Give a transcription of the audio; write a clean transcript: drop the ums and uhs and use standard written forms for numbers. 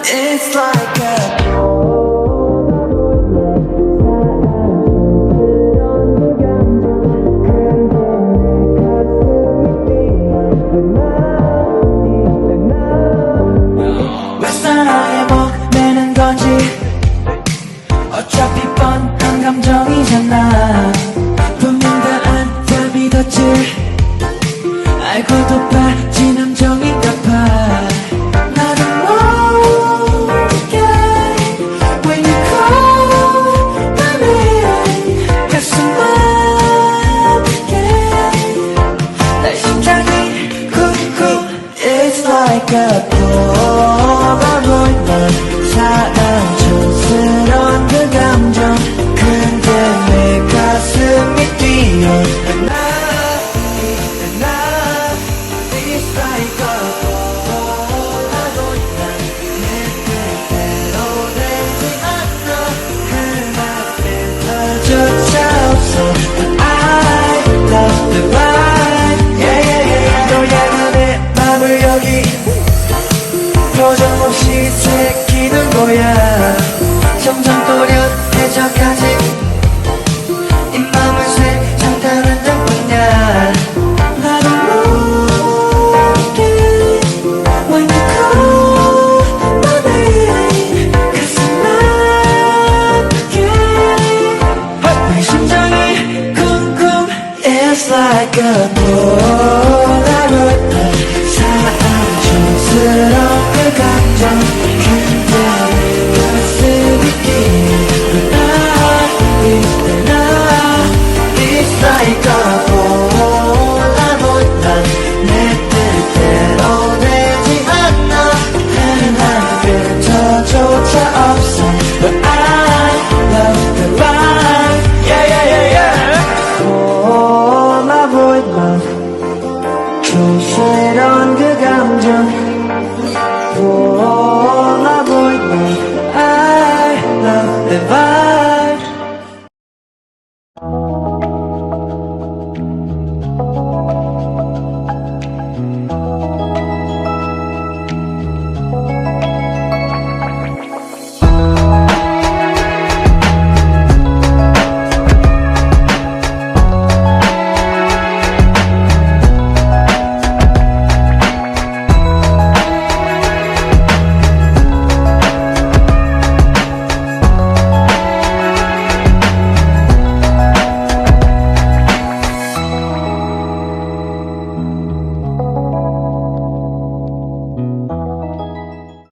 It's like a 왜 사랑에 목매는 건지 어차피 뻔한 감정이잖아. 분명 다 안다 믿었지. 알고도 빠진 함정인가 봐. 나도 모르게 When you call my name 가슴 아프게 내 심장이 쿵쿵 It's like a Polaroid 넌 사랑 촌스러운 그 감정 근데 내 가슴이 뛰어 It's like a Polaroid 난내 뜻대로 되지 않아 그날 필터조차 없어 But I love the vibe Yeah yeah yeah 널 향한 내 맘을 여기 표정 없이 새기는 거야 점점 또렷해져가지 이 맘을 세장타는 장뿐이야 나도 모르게 When you call my name 가슴 아프게 내 심장이 쿵쿵 It's like a